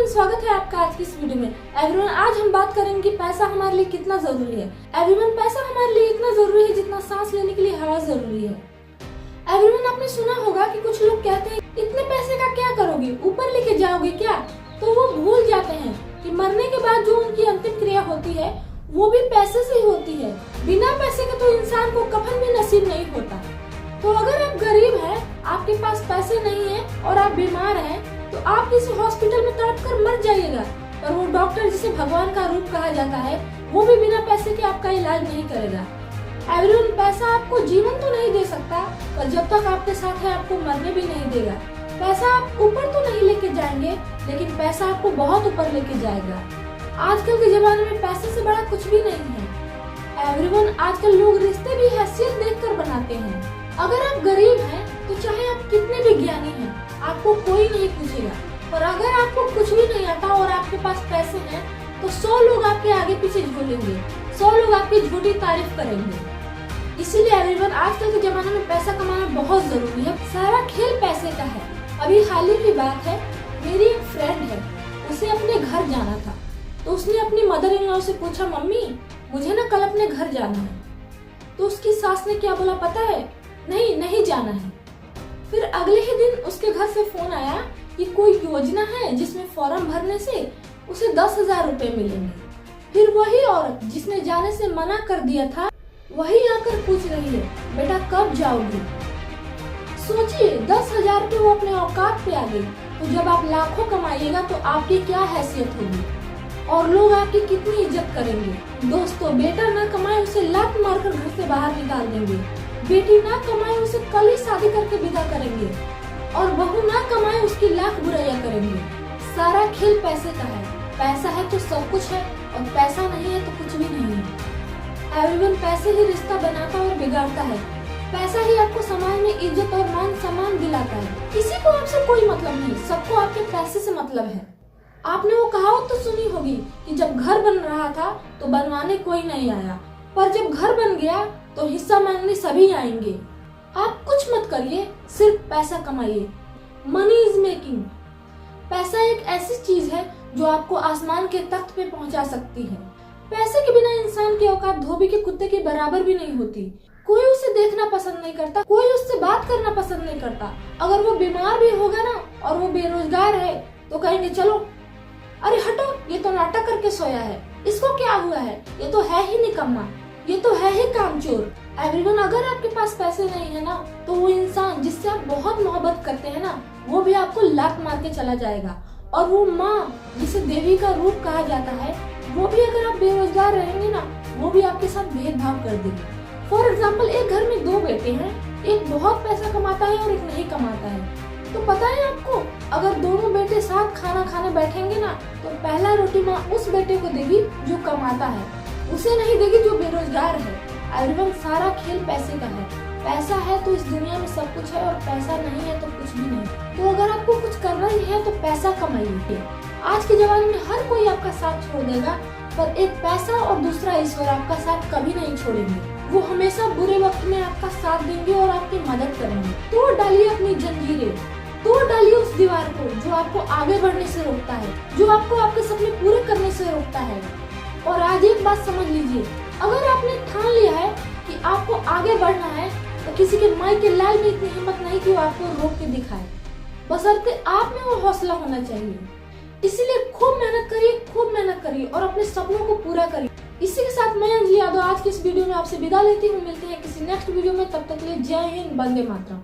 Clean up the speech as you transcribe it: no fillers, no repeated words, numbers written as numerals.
स्वागत है आपका आज की इस वीडियो में। एवरीवन, आज हम बात करेंगे कि पैसा हमारे लिए कितना जरूरी है। एवरीवन, पैसा हमारे लिए इतना जरूरी है जितना सांस लेने के लिए हवा जरूरी है। एवरीवन, आपने सुना होगा कि कुछ लोग कहते हैं इतने पैसे का क्या करोगे, ऊपर लेके जाओगे क्या? तो वो भूल जाते हैं कि मरने के बाद जो उनकी अंतिम क्रिया होती है वो भी पैसे से ही होती है। बिना पैसे के तो इंसान को कफन भी नसीब नहीं होता। तो अगर आप गरीब हैं, आपके पास पैसे नहीं है और आप बीमार हैं, तो आप किसी हॉस्पिटल में तड़प कर मर जाइएगा, पर वो डॉक्टर जिसे भगवान का रूप कहा जाता है वो भी बिना पैसे के आपका इलाज नहीं करेगा। एवरीवन, पैसा आपको जीवन तो नहीं दे सकता, पर जब तक आपके साथ है आपको मरने भी नहीं देगा। पैसा आप ऊपर तो नहीं लेके जाएंगे, लेकिन पैसा आपको बहुत ऊपर लेके जाएगा। आजकल के जमाने में पैसे से बड़ा कुछ भी नहीं है। एवरीवन, आजकल लोग रिश्ते भी हैसियत देखकर बनाते हैं। अगर आप गरीब हैं तो चाहे आप कितने भी ज्ञानी हैं, आपको कोई नहीं पूछेगा। पर अगर आपको कुछ भी नहीं आता और आपके पास पैसे हैं तो 100 लोग आपके आगे पीछे झूलेंगे, 100 लोग आपकी झूठी तारीफ करेंगे। इसीलिए एवरीवन, आजकल के जमाने में पैसा कमाना बहुत जरूरी है। सारा खेल पैसे का है। अभी हाल ही की बात है, मेरी एक फ्रेंड है, उसे अपने घर जाना था, तो उसने अपनी मदर इन लॉ से पूछा, मम्मी मुझे ना कल अपने घर जाना है। तो उसकी सास ने क्या बोला पता है? नहीं जाना है। फिर अगले ही दिन उसके घर से फोन आया कि कोई योजना है जिसमें फॉर्म भरने से उसे 10,000 रुपए मिलेंगे। फिर वही औरत जिसने जाने से मना कर दिया था वही आकर पूछ रही है, बेटा कब जाओगी? सोचिए, 10,000 रुपए वो अपने औकात पे आ गई। तो जब आप लाखों कमाइएगा तो आपकी क्या हैसियत होगी और लोग आपकी कितनी इज्जत करेंगे। दोस्तों, बेटा ना कमाए उसे लात मारकर घर से बाहर निकाल देंगे, बेटी ना कमाए उसे कल ही शादी करके विदा करेंगे, और बहू ना कमाए उसकी लाख बुराइयां करेंगे। सारा खेल पैसे का है। पैसा है तो सब कुछ है और पैसा नहीं है तो कुछ भी नहीं है। एवरीवन, पैसे ही रिश्ता बनाता और बिगाड़ता है। पैसा ही आपको समाज में इज्जत और मान सम्मान दिलाता है। किसी को आपसे कोई मतलब नहीं, सबको आपके पैसे से मतलब है। आपने वो कहावत तो सुनी होगी कि जब घर बन रहा था तो बनवाने कोई नहीं आया, पर जब घर बन गया तो हिस्सा मांगने सभी आएंगे। आप कुछ मत करिए, सिर्फ पैसा कमाइए। Money is making. पैसा एक ऐसी चीज है जो आपको आसमान के तख्त पे पहुंचा सकती है। पैसे के बिना इंसान की औकात धोबी के कुत्ते के बराबर भी नहीं होती। कोई उसे देखना पसंद नहीं करता, कोई उससे बात करना पसंद नहीं करता। अगर वो बीमार भी होगा ना और वो बेरोजगार है तो कहेंगे चलो, अरे हटो, ये तो नाटक करके सोया है, इसको क्या हुआ है, ये तो है ही निकम्मा, ये तो है ही कामचोर। एवरीवन, अगर आपके पास पैसे नहीं है ना तो वो इंसान जिससे आप बहुत मोहब्बत करते हैं ना वो भी आपको लात मार के चला जाएगा। और वो माँ जिसे देवी का रूप कहा जाता है वो भी अगर आप बेरोजगार रहेंगे ना वो भी आपके साथ भेदभाव कर देगी। फॉर एग्जाम्पल, एक घर में 2 बेटे हैं, एक बहुत पैसा कमाता है और एक नहीं कमाता है। तो पता है आपको, अगर दोनों बेटे साथ खाना खाने बैठेंगे ना तो पहला रोटी माँ उस बेटे को देगी जो कमाता है, उसे नहीं देगी जो बेरोजगार है। एवरीवन, सारा खेल पैसे का है। पैसा है तो इस दुनिया में सब कुछ है और पैसा नहीं है तो कुछ भी नहीं। तो अगर आपको कुछ करना ही है तो पैसा कमाइए। आज के जमाने में हर कोई आपका साथ छोड़ देगा, पर एक पैसा और दूसरा ईश्वर आपका साथ कभी नहीं छोड़ेंगे। वो हमेशा बुरे वक्त में आपका साथ देंगे और आपकी मदद करेंगे। तोड़ डालिए अपनी जंजीरें, तोड़ डालिए उस दीवार को जो आपको आगे बढ़ने से रोकता है, जो आपको आपके सपने पूरे करने से रोकता है। और आज एक बात समझ लीजिए, अगर आपने ठान लिया है कि आपको आगे बढ़ना है तो किसी के माई के लाल में इतनी हिम्मत नहीं कि वो आपको रोक के दिखाए, बशर्ते आप में वो हौसला होना चाहिए। इसीलिए खूब मेहनत करिए और अपने सपनों को पूरा करिए। इसी के साथ मैं अंजलि यादव आज की इस वीडियो में आपसे विदा लेती हूँ। मिलते हैं किसी नेक्स्ट वीडियो में, तब तक के लिए जय हिंद, वंदे मातरम।